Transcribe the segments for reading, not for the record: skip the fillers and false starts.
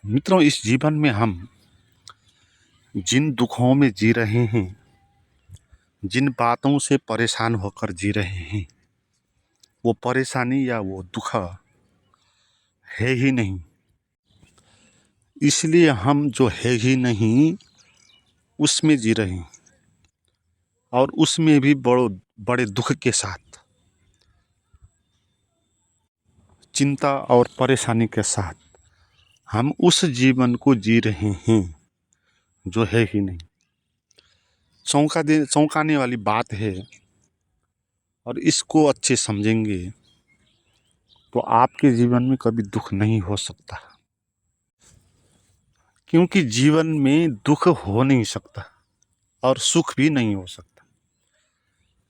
मित्रों, इस जीवन में हम जिन दुखों में जी रहे हैं, जिन बातों से परेशान होकर जी रहे हैं, वो परेशानी या वो दुख है ही नहीं। इसलिए हम जो है ही नहीं उसमें जी रहे हैं, और उसमें भी बड़े दुख के साथ, चिंता और परेशानी के साथ हम उस जीवन को जी रहे हैं जो है ही नहीं। चौंकाने वाली बात है, और इसको अच्छे समझेंगे तो आपके जीवन में कभी दुख नहीं हो सकता, क्योंकि जीवन में दुख हो नहीं सकता और सुख भी नहीं हो सकता।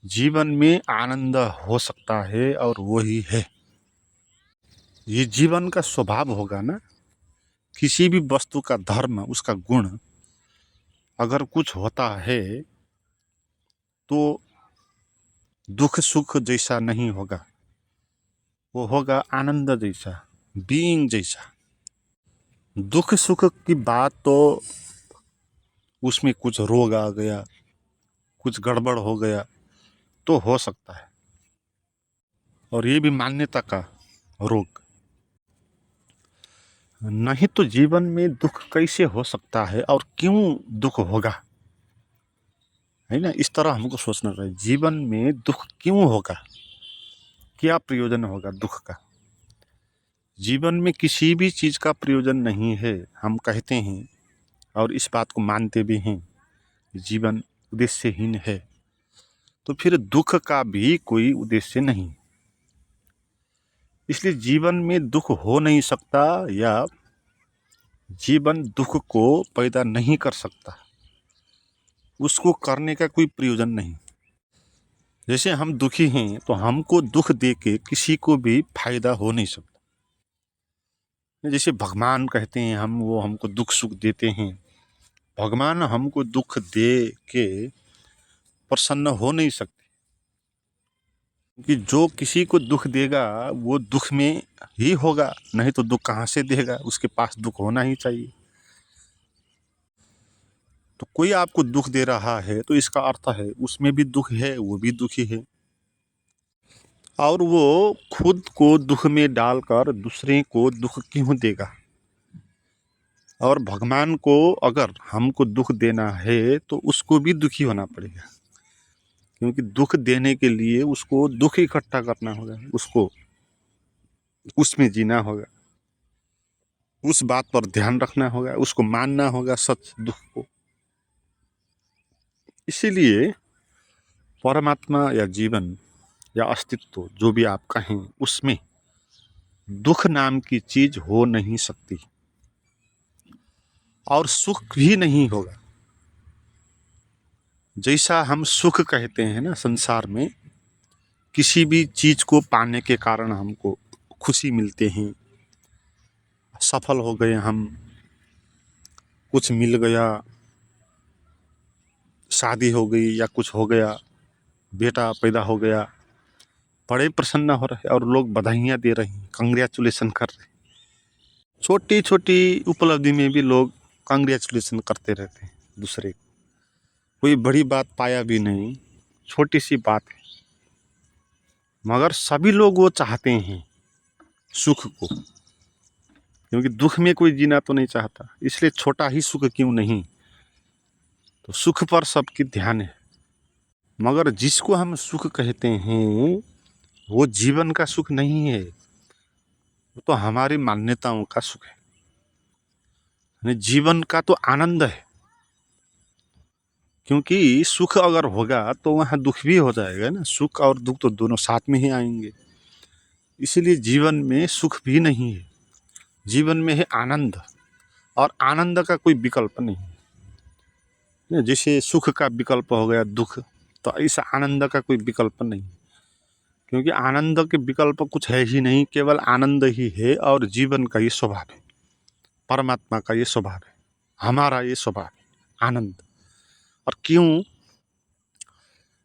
जीवन में आनंद हो सकता है, और वो ही है। ये जीवन का स्वभाव होगा ना। किसी भी वस्तु का धर्म, उसका गुण अगर कुछ होता है तो दुख सुख जैसा नहीं होगा, वो होगा आनंद जैसा, बीइंग जैसा। दुख सुख की बात तो उसमें कुछ रोग आ गया, कुछ गड़बड़ हो गया तो हो सकता है, और ये भी मान्यता का रोग। नहीं तो जीवन में दुख कैसे हो सकता है, और क्यों दुख होगा, है ना। इस तरह हमको सोचना चाहिए, जीवन में दुख क्यों होगा, क्या प्रयोजन होगा दुख का। जीवन में किसी भी चीज का प्रयोजन नहीं है, हम कहते हैं और इस बात को मानते भी हैं, जीवन उद्देश्यहीन है, तो फिर दुख का भी कोई उद्देश्य नहीं। इसलिए जीवन में दुख हो नहीं सकता, या जीवन दुख को पैदा नहीं कर सकता, उसको करने का कोई प्रयोजन नहीं। जैसे हम दुखी हैं तो हमको दुख दे के किसी को भी फायदा हो नहीं सकता। जैसे भगवान कहते हैं हम, वो हमको दुख सुख देते हैं, भगवान हमको दुख दे के प्रसन्न हो नहीं सकते, कि जो किसी को दुख देगा वो दुख में ही होगा, नहीं तो दुख कहाँ से देगा, उसके पास दुख होना ही चाहिए। तो कोई आपको दुख दे रहा है तो इसका अर्थ है उसमें भी दुख है, वो भी दुखी है, और वो खुद को दुख में डालकर दूसरे को दुख क्यों देगा। और भगवान को अगर हमको दुख देना है तो उसको भी दुखी होना पड़ेगा, क्योंकि दुख देने के लिए उसको दुख इकट्ठा करना होगा, उसको उसमें जीना होगा, उस बात पर ध्यान रखना होगा, उसको मानना होगा सच दुख को। इसीलिए परमात्मा या जीवन या अस्तित्व जो भी आप कहें, उसमें दुख नाम की चीज हो नहीं सकती, और सुख भी नहीं होगा। जैसा हम सुख कहते हैं ना, संसार में किसी भी चीज को पाने के कारण हमको खुशी मिलते हैं, सफल हो गए हम, कुछ मिल गया, शादी हो गई या कुछ हो गया, बेटा पैदा हो गया, बड़े प्रसन्न हो रहे और लोग बधाइयाँ दे रहे हैं, कंग्रेचुलेसन कर रहे हैं। छोटी छोटी उपलब्धि में भी लोग कंग्रेचुलेसन करते रहते हैं दूसरे को। कोई बड़ी बात पाया भी नहीं, छोटी सी बात है, मगर सभी लोग वो चाहते हैं सुख को, क्योंकि दुख में कोई जीना तो नहीं चाहता। इसलिए छोटा ही सुख क्यों नहीं, तो सुख पर सबकी ध्यान है। मगर जिसको हम सुख कहते हैं वो जीवन का सुख नहीं है, वो तो हमारी मान्यताओं का सुख है। जीवन का तो आनंद है, क्योंकि सुख अगर होगा तो वहाँ दुख भी हो जाएगा ना। सुख और दुख तो दोनों साथ में ही आएंगे। इसीलिए जीवन में सुख भी नहीं है, जीवन में है आनंद, और आनंद का कोई विकल्प नहीं है। जैसे सुख का विकल्प हो गया दुख, तो इस आनंद का कोई विकल्प नहीं, क्योंकि आनंद के विकल्प कुछ है ही नहीं, केवल आनंद ही है। और जीवन का ये स्वभाव है, परमात्मा का ये स्वभाव है, हमारा ये स्वभाव है आनंद। और क्यों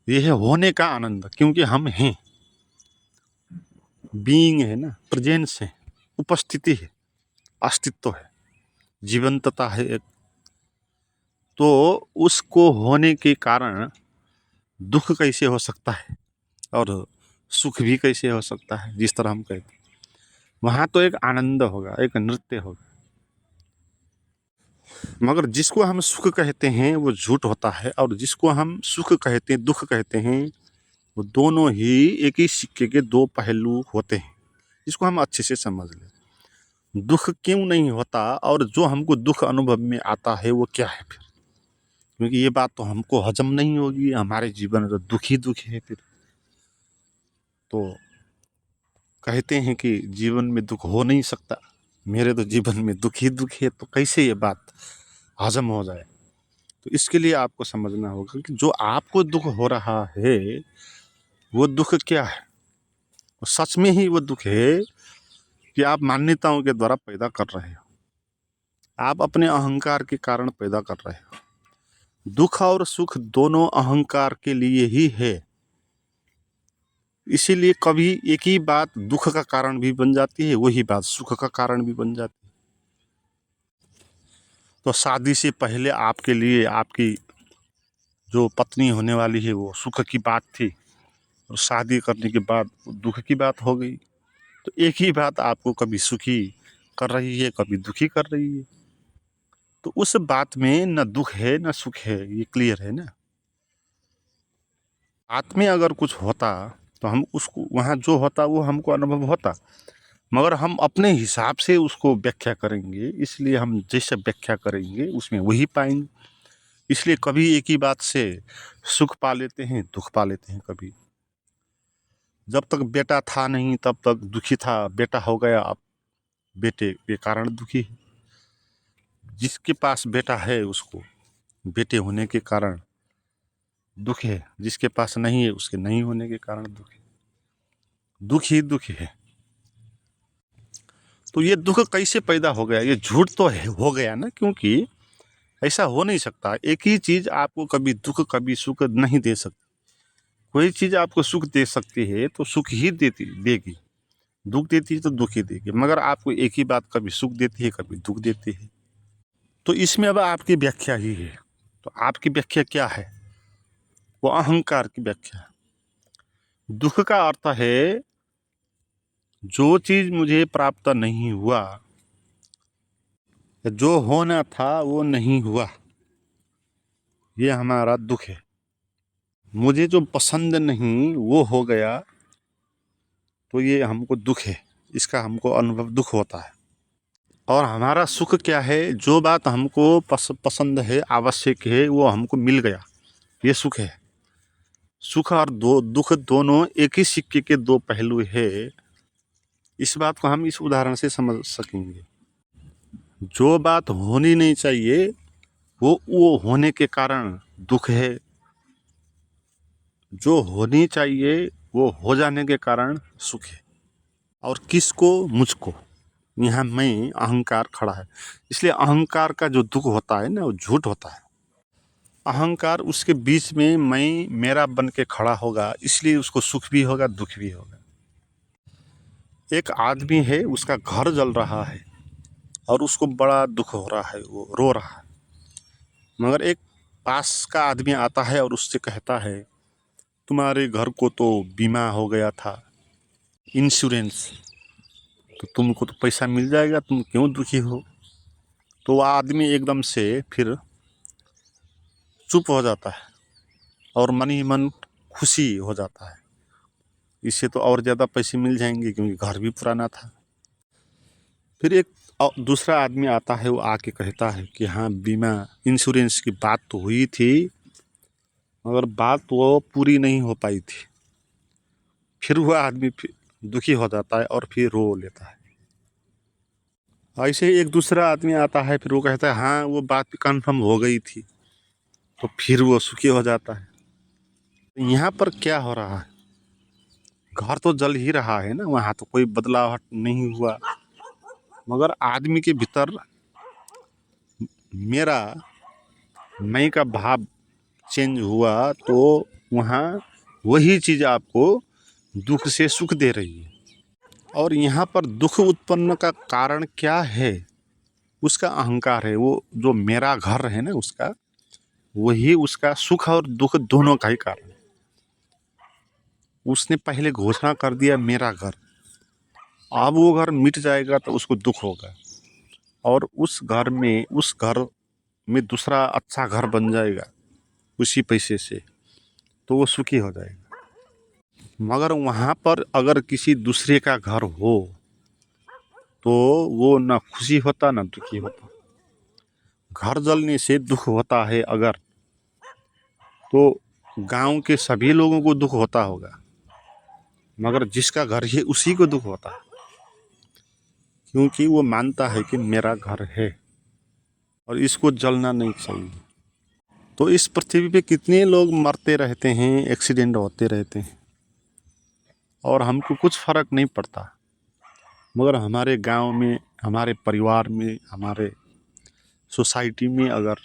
ये है होने का आनंद, क्योंकि हम हैं, बीइंग है ना, प्रेजेंस है, उपस्थिति है, अस्तित्व है। जीवंतता है एक, तो उसको होने के कारण दुख कैसे हो सकता है और सुख भी कैसे हो सकता है। जिस तरह हम कहते हैं वहाँ तो एक आनंद होगा, एक नृत्य होगा, मगर जिसको हम सुख कहते हैं वो झूठ होता है, और जिसको हम सुख कहते हैं, दुख कहते हैं, वो दोनों ही एक ही सिक्के के दो पहलू होते हैं। इसको हम अच्छे से समझ लें। दुख क्यों नहीं होता और जो हमको दुख अनुभव में आता है वो क्या है फिर, क्योंकि ये बात तो हमको हजम नहीं होगी, हमारे जीवन में तो दुख ही दुख है फिर। तो कहते हैं कि जीवन में दुख हो नहीं सकता, मेरे तो जीवन में दुख ही दुख है, तो कैसे ये बात हजम हो जाए। तो इसके लिए आपको समझना होगा कि जो आपको दुख हो रहा है वो दुख क्या है। और सच में ही वो दुख है कि आप मान्यताओं के द्वारा पैदा कर रहे हो, आप अपने अहंकार के कारण पैदा कर रहे हो। दुख और सुख दोनों अहंकार के लिए ही है, इसीलिए कभी एक ही बात दुख का कारण भी बन जाती है, वही बात सुख का कारण भी बन जाती है। तो शादी से पहले आपके लिए आपकी जो पत्नी होने वाली है वो सुख की बात थी, और शादी करने के बाद दुख की बात हो गई। तो एक ही बात आपको कभी सुखी कर रही है, कभी दुखी कर रही है। तो उस बात में न दुख है न सुख है, ये क्लियर है ना। बात में अगर कुछ होता तो हम उसको, वहाँ जो होता वो हमको अनुभव होता, मगर हम अपने हिसाब से उसको व्याख्या करेंगे, इसलिए हम जैसे व्याख्या करेंगे उसमें वही पाएंगे। इसलिए कभी एक ही बात से सुख पा लेते हैं, दुख पा लेते हैं। कभी जब तक बेटा था नहीं तब तक दुखी था, बेटा हो गया अब बेटे के कारण दुखी है। जिसके पास बेटा है उसको बेटे होने के कारण दुख है, जिसके पास नहीं है उसके नहीं होने के कारण दुख है। दुख ही दुख है। तो ये दुख कैसे पैदा हो गया, ये झूठ तो है, हो गया ना, क्योंकि ऐसा हो नहीं सकता। एक ही चीज आपको कभी दुख कभी सुख नहीं दे सकती। कोई चीज आपको सुख दे सकती है तो सुख ही देगी, दुख देती है तो दुख ही देगी, मगर आपको एक ही बात कभी सुख देती है कभी दुख देती है। तो इसमें अब आपकी व्याख्या ही है। तो आपकी व्याख्या क्या है, वो अहंकार की व्याख्या है। दुख का अर्थ है जो चीज मुझे प्राप्त नहीं हुआ, जो होना था वो नहीं हुआ, ये हमारा दुख है। मुझे जो पसंद नहीं वो हो गया, तो ये हमको दुख है, इसका हमको अनुभव दुख होता है। और हमारा सुख क्या है, जो बात हमको पसंद है, आवश्यक है, वो हमको मिल गया, ये सुख है। सुख और दुख दोनों एक ही सिक्के के दो पहलू है। इस बात को हम इस उदाहरण से समझ सकेंगे। जो बात होनी नहीं चाहिए वो होने के कारण दुख है, जो होनी चाहिए वो हो जाने के कारण सुख है। और किसको, मुझको, यहाँ मैं अहंकार खड़ा है, इसलिए अहंकार का जो दुख होता है ना वो झूठ होता है। अहंकार उसके बीच में मैं मेरा बन के खड़ा होगा, इसलिए उसको सुख भी होगा दुख भी होगा। एक आदमी है, उसका घर जल रहा है और उसको बड़ा दुख हो रहा है, वो रो रहा है, मगर एक पास का आदमी आता है और उससे कहता है तुम्हारे घर को तो बीमा हो गया था, इंश्योरेंस, तो तुमको तो पैसा मिल जाएगा, तुम क्यों दुखी हो। तो वह आदमी एकदम से फिर चुप हो जाता है और मन ही मन खुशी हो जाता है, इससे तो और ज़्यादा पैसे मिल जाएंगे क्योंकि घर भी पुराना था। फिर एक दूसरा आदमी आता है, वो आके कहता है कि हाँ बीमा इंश्योरेंस की बात तो हुई थी, मगर बात वो पूरी नहीं हो पाई थी। फिर वह आदमी दुखी हो जाता है और फिर रो लेता है। ऐसे ही एक दूसरा आदमी आता है, फिर वो कहता है हाँ वो बात कन्फर्म हो गई थी, तो फिर वो सुखी हो जाता है। यहाँ पर क्या हो रहा है, घर तो जल ही रहा है ना, वहाँ तो कोई बदलाव नहीं हुआ, मगर आदमी के भीतर मेरा मैं का भाव चेंज हुआ, तो वहाँ वही चीज़ आपको दुख से सुख दे रही है। और यहाँ पर दुख उत्पन्न का कारण क्या है, उसका अहंकार है, वो जो मेरा घर है ना उसका, वही उसका सुख और दुख दोनों का ही कारण है। उसने पहले घोषणा कर दिया मेरा घर, अब वो घर मिट जाएगा तो उसको दुख होगा, और उस घर में दूसरा अच्छा घर बन जाएगा उसी पैसे से, तो वो सुखी हो जाएगा। मगर वहाँ पर अगर किसी दूसरे का घर हो तो वो ना खुशी होता ना दुखी होता। घर जलने से दुख होता है अगर, तो गांव के सभी लोगों को दुख होता होगा, मगर जिसका घर है उसी को दुख होता है, क्योंकि वो मानता है कि मेरा घर है और इसको जलना नहीं चाहिए। तो इस पृथ्वी पे कितने लोग मरते रहते हैं, एक्सीडेंट होते रहते हैं, और हमको कुछ फर्क नहीं पड़ता। मगर हमारे गांव में, हमारे परिवार में, हमारे सोसाइटी में अगर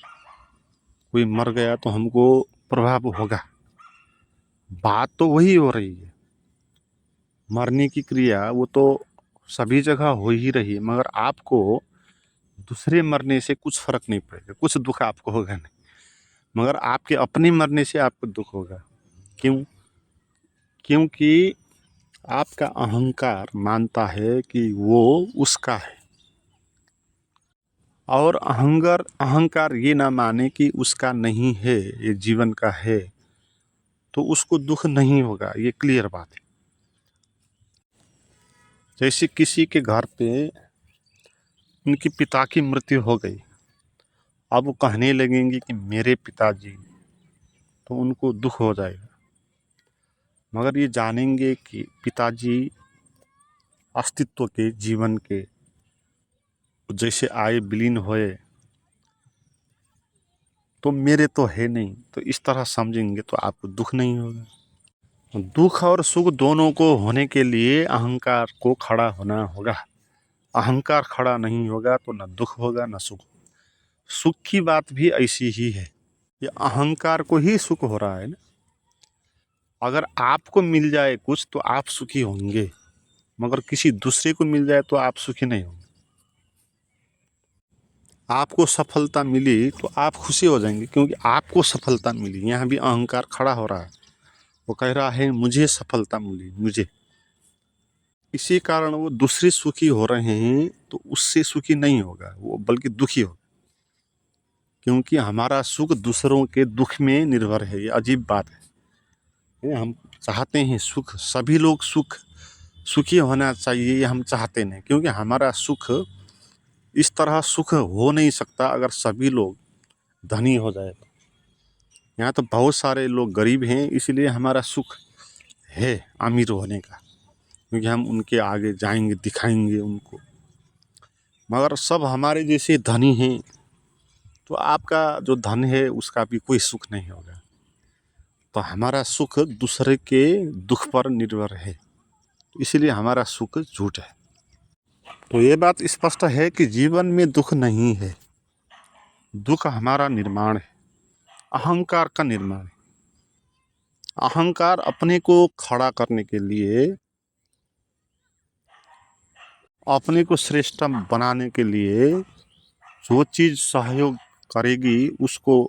कोई मर गया तो हमको प्रभाव होगा। बात तो वही हो रही है, मरने की क्रिया वो तो सभी जगह हो ही रही है, मगर आपको दूसरे मरने से कुछ फर्क नहीं पड़ेगा, कुछ दुख आपको होगा नहीं, मगर आपके अपने मरने से आपको दुख होगा। क्यों? क्योंकि आपका अहंकार मानता है कि वो उसका है, और अहंकार ये ना माने कि उसका नहीं है, ये जीवन का है, तो उसको दुख नहीं होगा। ये क्लियर बात है। जैसे किसी के घर पे उनके पिता की मृत्यु हो गई, अब वो कहने लगेंगे कि मेरे पिताजी, तो उनको दुख हो जाएगा। मगर ये जानेंगे कि पिताजी अस्तित्व के, जीवन के जैसे आए विलीन होए, तो मेरे तो है नहीं, तो इस तरह समझेंगे तो आपको दुख नहीं होगा। दुख और सुख दोनों को होने के लिए अहंकार को खड़ा होना होगा। अहंकार खड़ा नहीं होगा तो ना दुख होगा ना सुख। सुख की बात भी ऐसी ही है, ये अहंकार को ही सुख हो रहा है ना। अगर आपको मिल जाए कुछ तो आप सुखी होंगे, मगर किसी दूसरे को मिल जाए तो आप सुखी नहीं होंगे। आपको सफलता मिली तो आप खुशी हो जाएंगे, क्योंकि आपको सफलता मिली। यहाँ भी अहंकार खड़ा हो रहा है, वो कह रहा है मुझे सफलता मिली, मुझे। इसी कारण वो दूसरे सुखी हो रहे हैं तो उससे सुखी नहीं होगा वो, बल्कि दुखी होगा, क्योंकि हमारा सुख दूसरों के दुख में निर्भर है। ये अजीब बात है। हम चाहते हैं सुख, सभी लोग सुखी होना चाहिए, ये हम चाहते नहीं, क्योंकि हमारा सुख इस तरह सुख हो नहीं सकता अगर सभी लोग धनी हो जाए। यहाँ तो बहुत सारे लोग गरीब हैं, इसलिए हमारा सुख है अमीर होने का, क्योंकि हम उनके आगे जाएंगे, दिखाएंगे उनको। मगर सब हमारे जैसे धनी हैं तो आपका जो धन है उसका भी कोई सुख नहीं होगा। तो हमारा सुख दूसरे के दुख पर निर्भर है, तो इसलिए हमारा सुख झूठ है। तो ये बात स्पष्ट है कि जीवन में दुख नहीं है, दुख हमारा निर्माण है, अहंकार का निर्माण है। अहंकार अपने को खड़ा करने के लिए, अपने को श्रेष्ठ बनाने के लिए जो चीज़ सहयोग करेगी उसको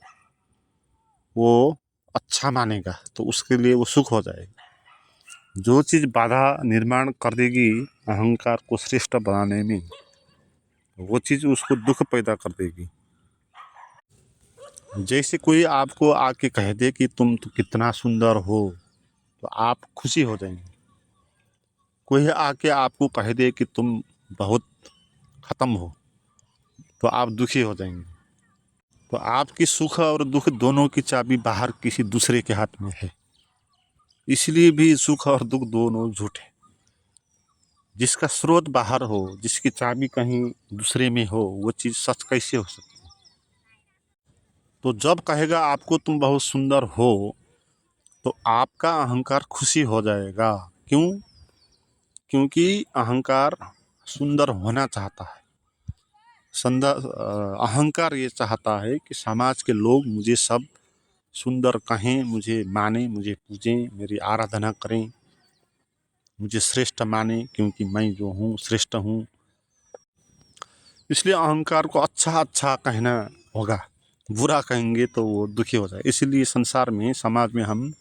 वो अच्छा मानेगा, तो उसके लिए वो सुख हो जाएगा। जो चीज़ बाधा निर्माण कर देगी अहंकार को श्रेष्ठ बनाने में, वो चीज़ उसको दुख पैदा कर देगी। जैसे कोई आपको आके कह दे कि तुम तो कितना सुंदर हो, तो आप खुशी हो जाएंगे। कोई आके आपको कह दे कि तुम बहुत ख़त्म हो, तो आप दुखी हो जाएंगे। तो आपकी सुख और दुख दोनों की चाबी बाहर किसी दूसरे के हाथ में है, इसलिए भी सुख और दुख दोनों झूठ है। जिसका स्रोत बाहर हो, जिसकी चाबी कहीं दूसरे में हो, वो चीज़ सच कैसे हो सकती है? तो जब कहेगा आपको तुम बहुत सुंदर हो, तो आपका अहंकार खुशी हो जाएगा। क्यों? क्योंकि अहंकार सुंदर होना चाहता है। अहंकार ये चाहता है कि समाज के लोग मुझे सब सुंदर कहें, मुझे माने, मुझे पूजें, मेरी आराधना करें, मुझे श्रेष्ठ माने, क्योंकि मैं जो हूँ श्रेष्ठ हूँ। इसलिए अहंकार को अच्छा अच्छा कहना होगा, बुरा कहेंगे तो वो दुखी हो जाए। इसीलिए संसार में, समाज में हम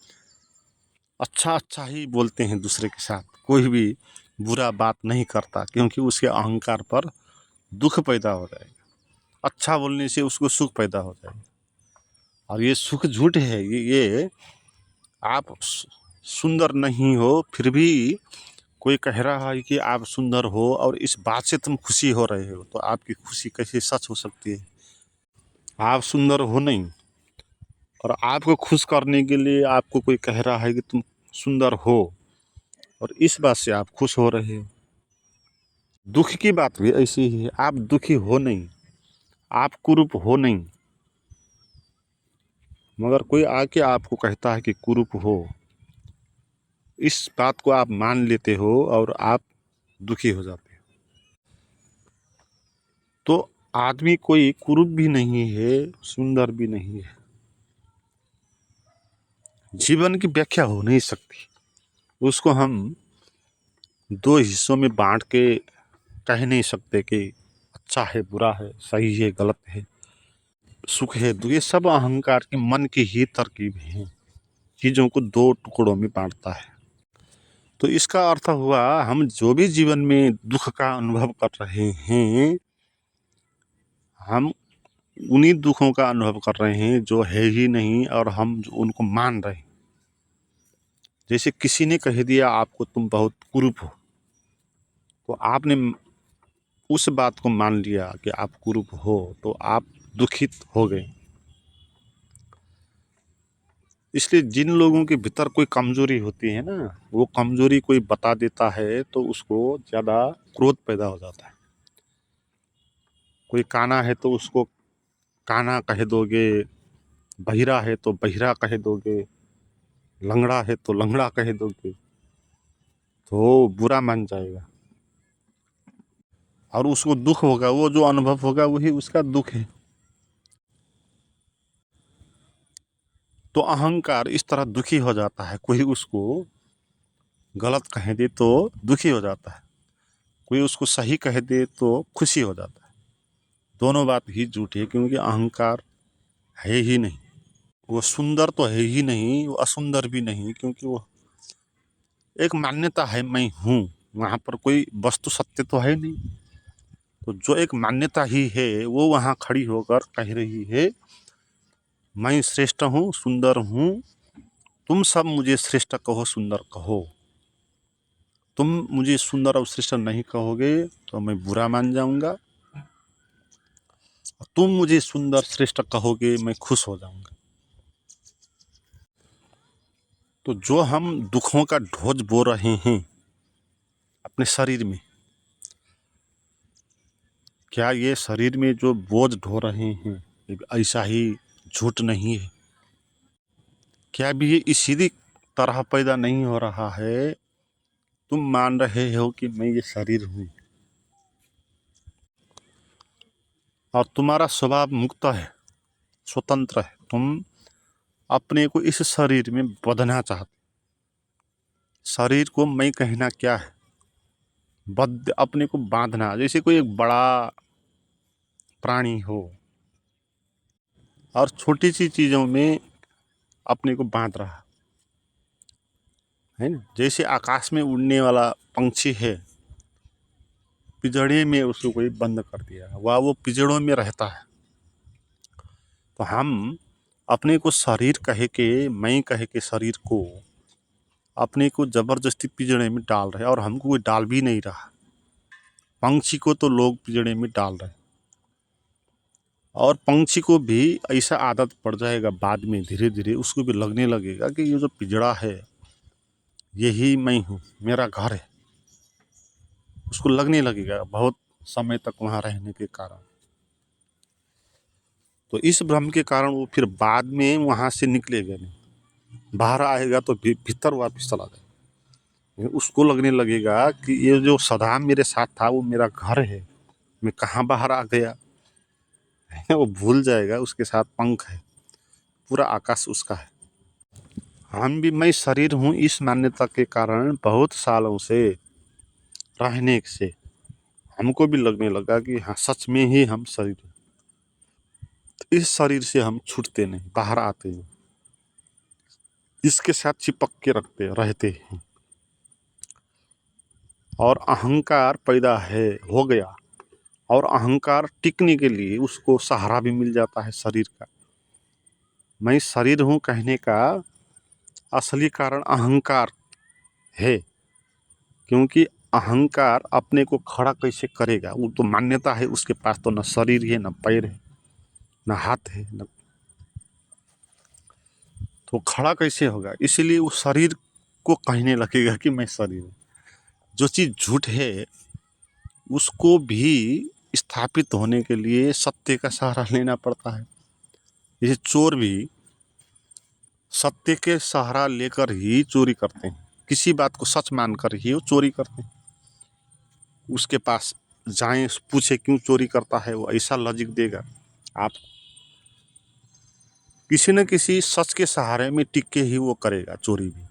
अच्छा अच्छा ही बोलते हैं दूसरे के साथ, कोई भी बुरा बात नहीं करता, क्योंकि उसके अहंकार पर दुख पैदा हो जाएगा। अच्छा बोलने से उसको सुख पैदा हो जाएगा, और ये सुख झूठ है। ये आप सुंदर नहीं हो फिर भी कोई कह रहा है कि आप सुंदर हो, और इस बात से तुम खुशी हो रहे हो, तो आपकी खुशी कैसे सच हो सकती है? आप सुंदर हो नहीं, और आपको खुश करने के लिए आपको कोई कह रहा है कि तुम सुंदर हो, और इस बात से आप खुश हो रहे हो। दुख की बात भी ऐसी ही है, आप दुखी हो नहीं, आप कुरूप हो नहीं, मगर कोई आके आपको कहता है कि कुरूप हो, इस बात को आप मान लेते हो और आप दुखी हो जाते हो। तो आदमी कोई कुरूप भी नहीं है, सुंदर भी नहीं है। जीवन की व्याख्या हो नहीं सकती, उसको हम दो हिस्सों में बांट के कह नहीं सकते कि अच्छा है, बुरा है, सही है, गलत है, सुख है दुख। ये सब अहंकार की, मन की ही तरकीब है, चीज़ों को दो टुकड़ों में बांटता है। तो इसका अर्थ हुआ, हम जो भी जीवन में दुख का अनुभव कर रहे हैं, हम उन्हीं दुखों का अनुभव कर रहे हैं जो है ही नहीं, और हम उनको मान रहे हैं। जैसे किसी ने कह दिया आपको तुम बहुत कुरूप हो, तो आपने उस बात को मान लिया कि आप कुरूप हो, तो आप दुखित हो गए। इसलिए जिन लोगों के भीतर कोई कमजोरी होती है ना, वो कमजोरी कोई बता देता है तो उसको ज़्यादा क्रोध पैदा हो जाता है। कोई काना है तो उसको काना कह दोगे, बहिरा है तो बहिरा कह दोगे, लंगड़ा है तो लंगड़ा कह दोगे, तो बुरा मान जाएगा, और उसको दुख होगा, वो जो अनुभव होगा वही उसका दुख है। तो अहंकार इस तरह दुखी हो जाता है, कोई उसको गलत कह दे तो दुखी हो जाता है, कोई उसको सही कह दे तो खुशी हो जाता है। दोनों बात ही झूठी है, क्योंकि अहंकार है ही नहीं। वो सुंदर तो है ही नहीं, वो असुंदर भी नहीं, क्योंकि वो एक मान्यता है, मैं हूँ, वहाँ पर कोई वस्तु सत्य तो है नहीं। तो जो एक मान्यता ही है वो वहाँ खड़ी होकर कह रही है, मैं श्रेष्ठ हूँ, सुंदर हूँ, तुम सब मुझे श्रेष्ठ कहो, सुंदर कहो। तुम मुझे सुंदर और श्रेष्ठ नहीं कहोगे तो मैं बुरा मान जाऊंगा, तुम मुझे सुंदर श्रेष्ठ कहोगे मैं खुश हो जाऊंगा। तो जो हम दुखों का ढोज बो रहे हैं अपने शरीर में, क्या ये शरीर में जो बोझ ढो रहे हैं ये ऐसा ही झूठ नहीं है? क्या भी ये इसी तरह पैदा नहीं हो रहा है? तुम मान रहे हो कि मैं ये शरीर हूँ, और तुम्हारा स्वभाव मुक्त है, स्वतंत्र है, तुम अपने को इस शरीर में बंधना चाहते। शरीर को मैं कहना क्या है? बद्ध, अपने को बांधना। जैसे कोई एक बड़ा प्राणी हो और छोटी सी चीज़ों में अपने को बांध रहा है ना। जैसे आकाश में उड़ने वाला पंछी है, पिंजड़े में उसको कोई बंद कर दिया, वह वो पिंजड़ों में रहता है। तो हम अपने को शरीर कहे के, मैं कहे के शरीर को अपने को जबरदस्ती पिंजड़े में डाल रहे, और हमको कोई डाल भी नहीं रहा। पंछी को तो लोग पिंजड़े में डाल रहे, और पंछी को भी ऐसा आदत पड़ जाएगा बाद में, धीरे धीरे उसको भी लगने लगेगा कि ये जो पिंजड़ा है यही मैं हूँ, मेरा घर है। उसको लगने लगेगा बहुत समय तक वहाँ रहने के कारण। तो इस भ्रम के कारण वो फिर बाद में वहाँ से निकलेगा नहीं, बाहर आएगा तो भीतर वापस चला जाएगा। उसको लगने लगेगा कि ये जो सदा मेरे साथ था वो मेरा घर है, मैं कहाँ बाहर आ गया। वो भूल जाएगा उसके साथ पंख है, पूरा आकाश उसका है। हम भी मैं शरीर हूँ इस मान्यता के कारण बहुत सालों से रहने से हमको भी लगने लगा कि हाँ, सच में ही हम शरीर हैं। तो इस शरीर से हम छूटते नहीं, बाहर आते हैं, इसके साथ चिपक के रहते हैं। और अहंकार पैदा हो गया, और अहंकार टिकने के लिए उसको सहारा भी मिल जाता है शरीर का। मैं शरीर हूँ कहने का असली कारण अहंकार है, क्योंकि अहंकार अपने को खड़ा कैसे करेगा? वो तो मान्यता है उसके पास, तो न शरीर है, न पैर है, न हाथ है, न तो खड़ा कैसे होगा? इसीलिए वो शरीर को कहने लगेगा कि मैं शरीर हूँ। जो चीज़ झूठ है उसको भी स्थापित होने के लिए सत्य का सहारा लेना पड़ता है। जैसे चोर भी सत्य के सहारा लेकर ही चोरी करते हैं, किसी बात को सच मानकर ही वो चोरी करते हैं। उसके पास जाएं, पूछे क्यों चोरी करता है, वो ऐसा लॉजिक देगा। आप किसी न किसी सच के सहारे में टिक के ही वो करेगा चोरी भी।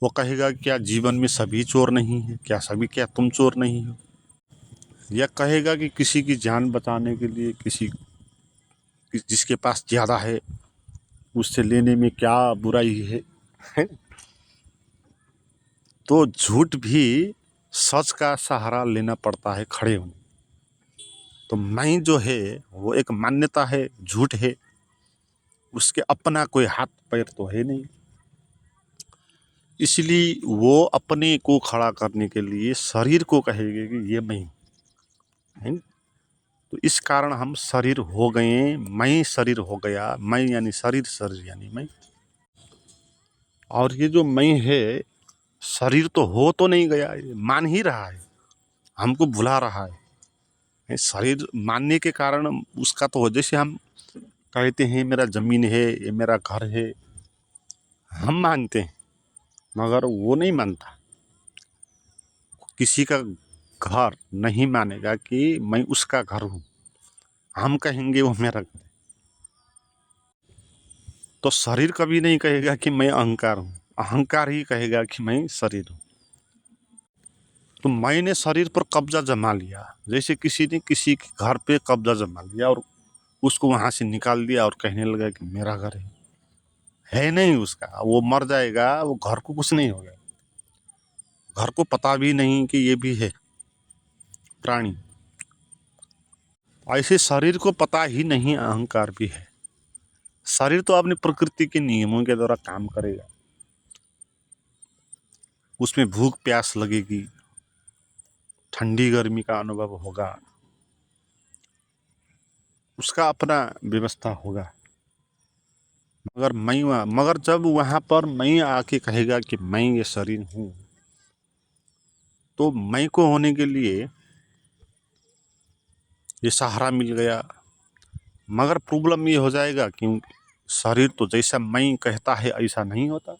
वो कहेगा क्या जीवन में सभी चोर नहीं है क्या? क्या तुम चोर नहीं हो? या कहेगा कि किसी की जान बचाने के लिए जिसके पास ज़्यादा है उससे लेने में क्या बुराई है? तो झूठ भी सच का सहारा लेना पड़ता है खड़े होने। तो मैं जो है वो एक मान्यता है, झूठ है, उसके अपना कोई हाथ पैर तो है नहीं। इसलिए वो अपने को खड़ा करने के लिए शरीर को कहेगा कि ये मैं है। तो इस कारण हम शरीर हो गए, मैं शरीर हो गया, मैं यानी शरीर, शरीर यानी मैं। और ये जो मैं है शरीर तो हो तो नहीं गया, ये मान ही रहा है, हमको भुला रहा है। शरीर मानने के कारण उसका तो हो, जैसे हम कहते हैं मेरा ज़मीन है, ये मेरा घर है, हम मानते हैं, मगर वो नहीं मानता। किसी का घर नहीं मानेगा कि मैं उसका घर हूँ, हम कहेंगे वो मेरा घर है। तो शरीर कभी नहीं कहेगा कि मैं अहंकार हूँ, अहंकार ही कहेगा कि मैं शरीर हूँ। तो मैंने शरीर पर कब्जा जमा लिया, जैसे किसी ने किसी के घर पे कब्जा जमा लिया और उसको वहाँ से निकाल दिया और कहने लगा कि मेरा घर है नहीं उसका, वो मर जाएगा, वो घर को कुछ नहीं होगा, घर को पता भी नहीं कि ये भी है प्राणी। ऐसे शरीर को पता ही नहीं अहंकार भी है। शरीर तो अपनी प्रकृति के नियमों के द्वारा काम करेगा, उसमें भूख प्यास लगेगी, ठंडी गर्मी का अनुभव होगा, उसका अपना व्यवस्था होगा। मगर जब वहाँ पर मैं आके कहेगा कि मैं ये शरीर हूँ, तो मैं को होने के लिए ये सहारा मिल गया। मगर प्रॉब्लम ये हो जाएगा कि शरीर तो जैसा मैं कहता है ऐसा नहीं होता।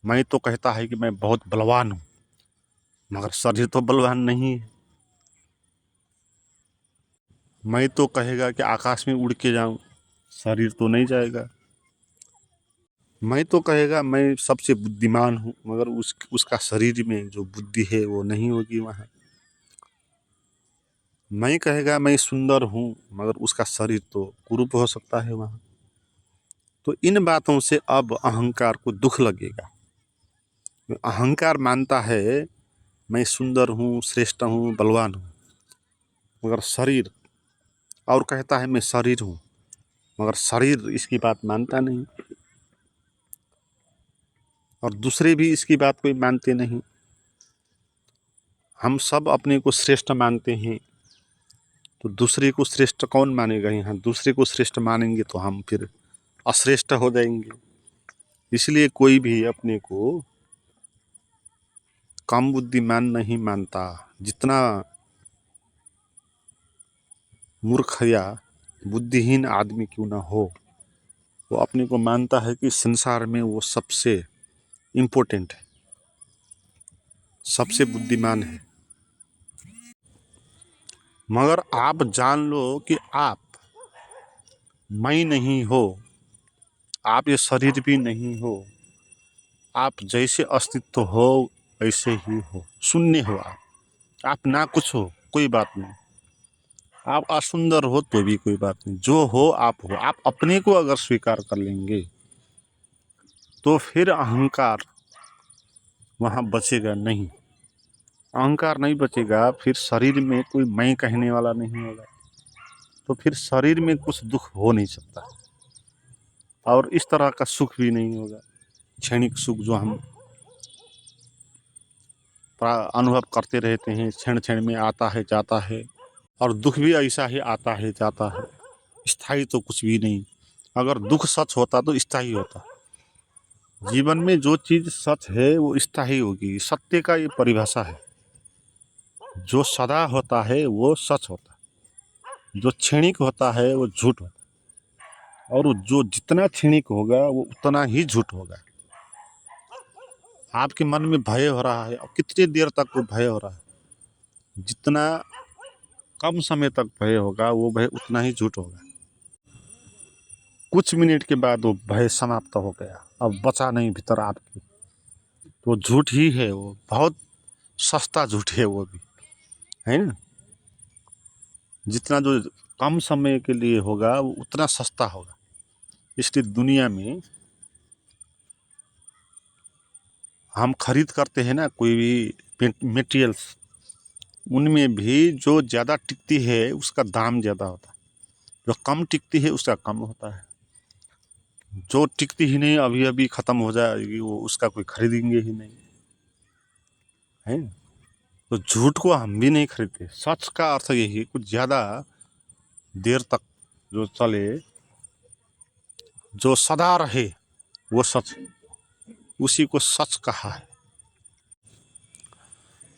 मैं तो कहता है कि मैं बहुत बलवान हूँ, मगर शरीर तो बलवान नहीं है। मैं तो कहेगा कि आकाश में उड़ के जाऊँ, शरीर तो नहीं जाएगा। मैं तो कहेगा मैं सबसे बुद्धिमान हूँ, मगर उसका शरीर में जो बुद्धि है वो नहीं होगी वहाँ। मैं कहेगा मैं सुंदर हूँ, मगर उसका शरीर तो कुरूप हो सकता है वहाँ। तो इन बातों से अब अहंकार को दुख लगेगा। अहंकार मानता है मैं सुंदर हूँ, श्रेष्ठ हूँ, बलवान हूँ, मगर शरीर, और कहता है मैं शरीर हूँ, मगर शरीर इसकी बात मानता नहीं, और दूसरे भी इसकी बात कोई मानते नहीं। हम सब अपने को श्रेष्ठ मानते हैं, तो दूसरे को श्रेष्ठ कौन मानेगा? यहाँ दूसरे को श्रेष्ठ मानेंगे तो हम फिर अश्रेष्ठ हो जाएंगे। इसलिए कोई भी अपने को कम बुद्धिमान नहीं मानता। जितना मूर्ख या बुद्धिहीन आदमी क्यों ना हो, वो अपने को मानता है कि संसार में वो सबसे इम्पोर्टेंट है, सबसे बुद्धिमान है। मगर आप जान लो कि आप मैं नहीं हो, आप ये शरीर भी नहीं हो, आप जैसे अस्तित्व हो ऐसे ही हो, शून्य हो आप। आप ना कुछ हो कोई बात नहीं, आप असुंदर हो तो भी कोई बात नहीं, जो हो आप हो। आप अपने को अगर स्वीकार कर लेंगे तो फिर अहंकार वहाँ बचेगा नहीं। अहंकार नहीं बचेगा, फिर शरीर में कोई मैं कहने वाला नहीं होगा, तो फिर शरीर में कुछ दुख हो नहीं सकता और इस तरह का सुख भी नहीं होगा। क्षणिक सुख जो हम अनुभव करते रहते हैं, क्षण क्षण में आता है जाता है, और दुख भी ऐसा ही आता है जाता है, स्थायी तो कुछ भी नहीं। अगर दुख सच होता तो स्थायी होता। जीवन में जो चीज सच है वो स्थायी होगी, सत्य का ये परिभाषा है। जो सदा होता है वो सच होता, जो क्षणिक होता है वो झूठ होता, और जो जितना क्षणिक होगा वो उतना ही झूठ होगा। आपके मन में भय हो रहा है, और कितनी देर तक वो भय हो रहा है, जितना कम समय तक भय होगा वो भय उतना ही झूठ होगा। कुछ मिनट के बाद वो भय समाप्त हो गया, अब बचा नहीं भीतर आपके, तो झूठ ही है वो, बहुत सस्ता झूठ है वो भी, है ना। जितना जो कम समय के लिए होगा वो उतना सस्ता होगा। इसलिए दुनिया में हम खरीद करते हैं ना कोई भी मटेरियल्स, उनमें भी जो ज़्यादा टिकती है उसका दाम ज़्यादा होता है, जो कम टिकती है उसका कम होता है। जो टिकती ही नहीं, अभी अभी ख़त्म हो जाएगी, वो उसका कोई खरीदेंगे ही नहीं, है। तो झूठ को हम भी नहीं खरीदते। सच का अर्थ यही है, कुछ ज़्यादा देर तक जो चले, जो सदा रहे, वो सच है, उसी को सच कहा है।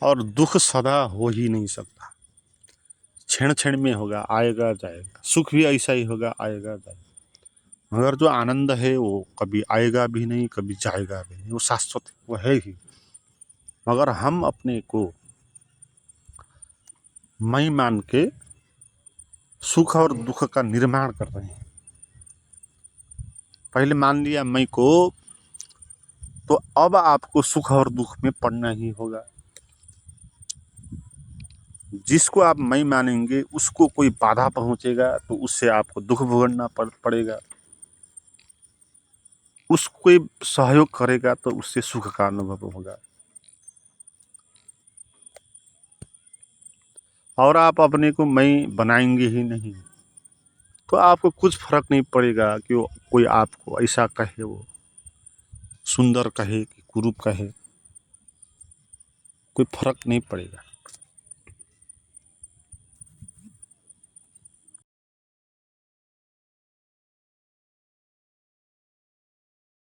और दुख सदा हो ही नहीं सकता, क्षण क्षण में होगा, आएगा जाएगा। सुख भी ऐसा ही होगा, आएगा जाएगा। मगर जो आनंद है वो कभी आएगा भी नहीं, कभी जाएगा भी नहीं, वो शाश्वत है, वो है ही। मगर हम अपने को मैं मान के सुख और दुख का निर्माण कर रहे हैं। पहले मान लिया मैं को, तो अब आपको सुख और दुख में पड़ना ही होगा। जिसको आप मैं मानेंगे उसको कोई बाधा पहुंचेगा तो उससे आपको दुख भोगना पड़ेगा, उसको कोई सहयोग करेगा तो उससे सुख का अनुभव होगा। और आप अपने को मैं बनाएंगे ही नहीं तो आपको कुछ फर्क नहीं पड़ेगा कि वो कोई आपको ऐसा कहे, वो सुंदर कहे कि कुरूप कहे, कोई फर्क नहीं पड़ेगा।